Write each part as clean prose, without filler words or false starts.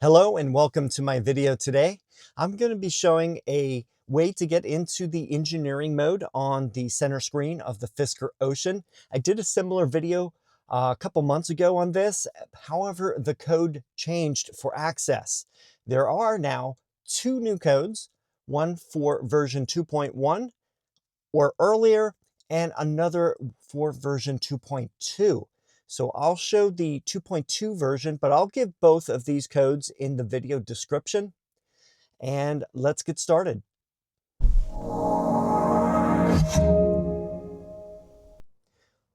Hello and welcome to my video today. I'm going to be showing a way to get into the engineering mode on the center screen of the Fisker Ocean. I did a similar video a couple months ago on this. However, the code changed for access. There are now two new codes, one for version 2.1 or earlier, and another for version 2.2. So I'll show the 2.2 version, but I'll give both of these codes in the video description. And let's get started.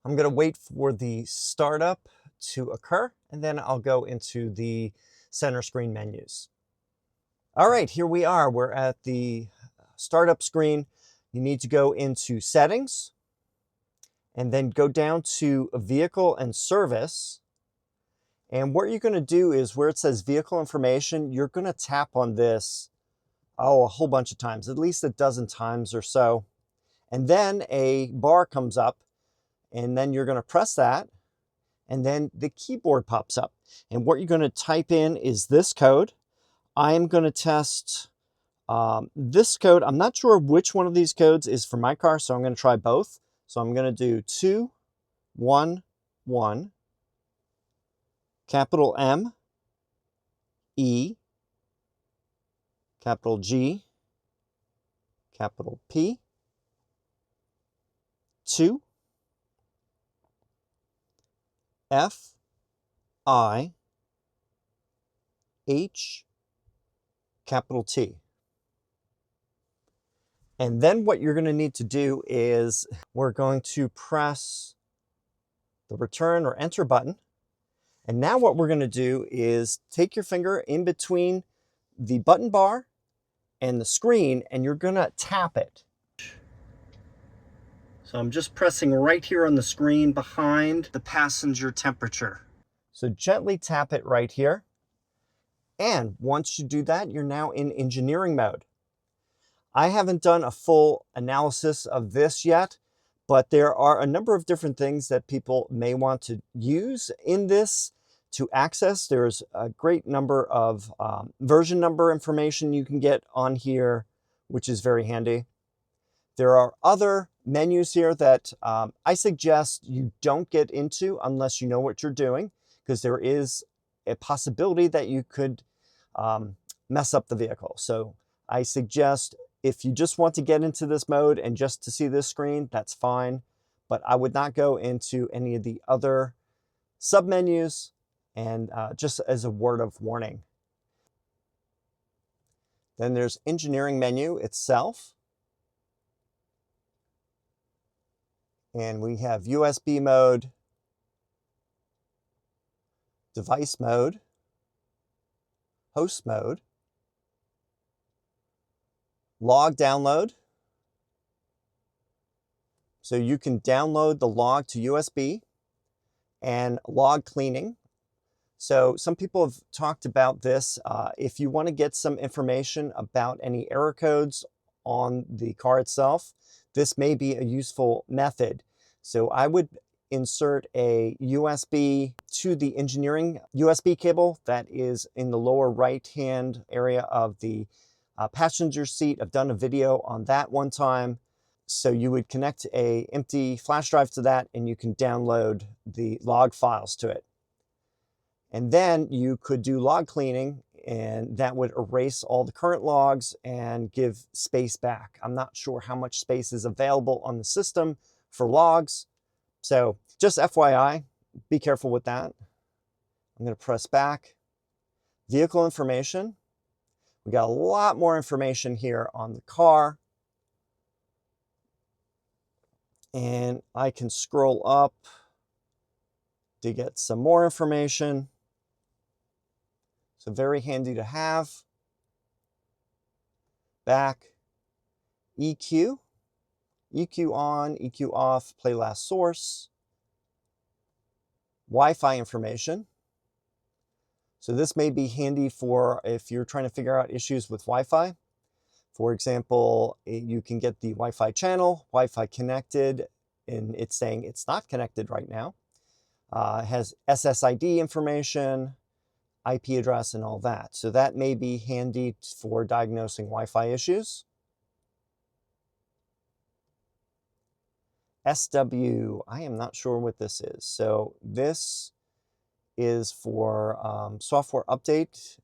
I'm going to wait for the startup to occur, and then I'll go into the center screen menus. All right, here we are. We're at the startup screen. You need to go into settings and then go down to vehicle and service. And what you're going to do is where it says vehicle information, you're going to tap on this, a whole bunch of times, at least a dozen times or so. And then a bar comes up, and then you're going to press that, and then the keyboard pops up. And what you're going to type in is this code. I am going to test this code. I'm not sure which one of these codes is for my car, so I'm going to try both. So I'm going to do 211, capital M, E, capital G, capital P, 2, F, I, H, capital T. And then what you're going to need to do is we're going to press the return or enter button. And now what we're going to do is take your finger in between the button bar and the screen, and you're going to tap it. So I'm just pressing right here on the screen behind the passenger temperature. So gently tap it right here. And once you do that, you're now in engineering mode. I haven't done a full analysis of this yet, but there are a number of different things that people may want to use in this to access. There's a great number of version number information you can get on here, which is very handy. There are other menus here that I suggest you don't get into unless you know what you're doing, because there is a possibility that you could mess up the vehicle. So I suggest if you just want to get into this mode and just to see this screen, that's fine. But I would not go into any of the other submenus, and just as a word of warning. Then there's engineering menu itself. And we have USB mode, device mode, host mode, log download. So you can download the log to USB, and log cleaning. So some people have talked about this. If you want to get some information about any error codes on the car itself, this may be a useful method. So I would insert a USB to the engineering USB cable that is in the lower right-hand area of the passenger seat. I've done a video on that one time. So you would connect a empty flash drive to that, and you can download the log files to it. And then you could do log cleaning, and that would erase all the current logs and give space back. I'm not sure how much space is available on the system for logs. So just FYI, be careful with that. I'm going to press back. Vehicle information. We got a lot more information here on the car. And I can scroll up to get some more information. So very handy to have. Back. EQ. EQ on, EQ off, play last source. Wi-Fi information. So this may be handy for if you're trying to figure out issues with Wi-Fi. For example, you can get the Wi-Fi channel, Wi-Fi connected, and it's saying it's not connected right now. It has SSID information, IP address and all that. So that may be handy for diagnosing Wi-Fi issues. SW, I am not sure what this is. So this is for software update.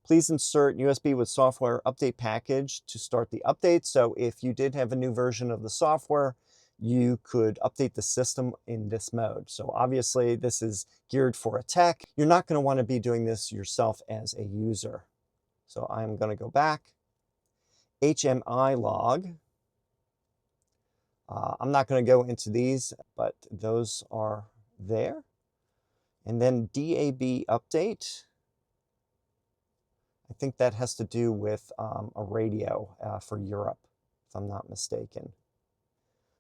Please insert USB with software update package to start the update. So if you did have a new version of the software, you could update the system in this mode. So obviously this is geared for a tech. You're not going to want to be doing this yourself as a user. So I'm going to go back. HMI log. I'm not going to go into these, but those are there. And then DAB update. I think that has to do with a radio for Europe, if I'm not mistaken.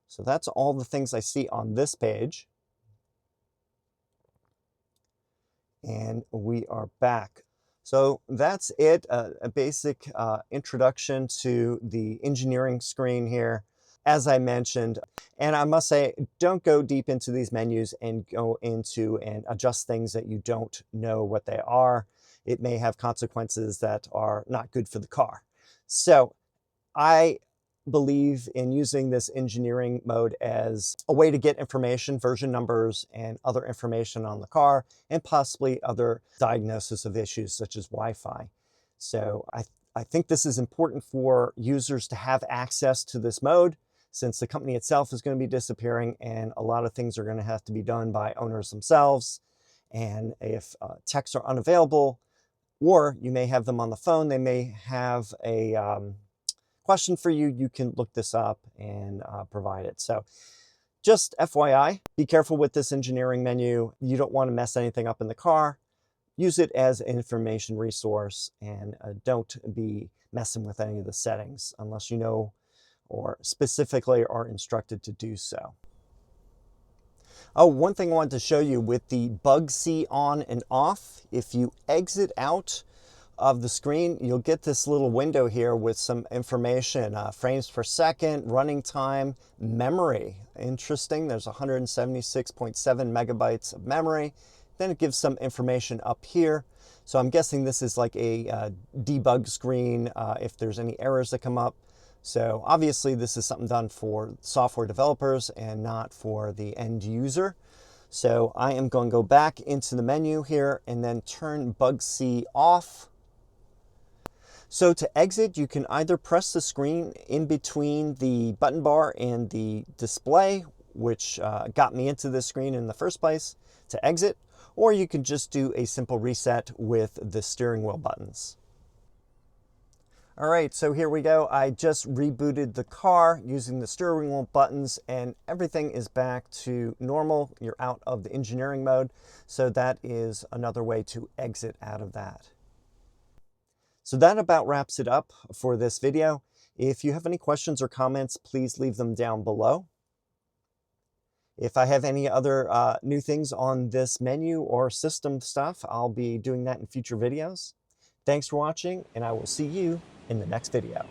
So that's all the things I see on this page. And we are back. So that's it, a basic introduction to the engineering screen here. As I mentioned, and I must say, don't go deep into these menus and go into and adjust things that you don't know what they are. It may have consequences that are not good for the car. So I believe in using this engineering mode as a way to get information, version numbers, and other information on the car, and possibly other diagnosis of issues such as Wi-Fi. So I think this is important for users to have access to this mode, since the company itself is going to be disappearing and a lot of things are going to have to be done by owners themselves. And if techs are unavailable, or you may have them on the phone, they may have a question for you. You can look this up and provide it. So just FYI, be careful with this engineering menu. You don't want to mess anything up in the car. Use it as an information resource, and don't be messing with any of the settings unless you know or specifically are instructed to do so. Oh, one thing I wanted to show you with the bug C on and off, if you exit out of the screen, you'll get this little window here with some information, frames per second, running time, memory. Interesting, there's 176.7 megabytes of memory. Then it gives some information up here. So I'm guessing this is like a debug screen if there's any errors that come up. So obviously this is something done for software developers and not for the end user. So I am going to go back into the menu here and then turn bug C off. So to exit, you can either press the screen in between the button bar and the display, which got me into this screen in the first place, to exit, or you can just do a simple reset with the steering wheel buttons. All right, so here we go. I just rebooted the car using the steering wheel buttons and everything is back to normal. You're out of the engineering mode. So that is another way to exit out of that. So that about wraps it up for this video. If you have any questions or comments, please leave them down below. If I have any other new things on this menu or system stuff, I'll be doing that in future videos. Thanks for watching, and I will see you in the next video.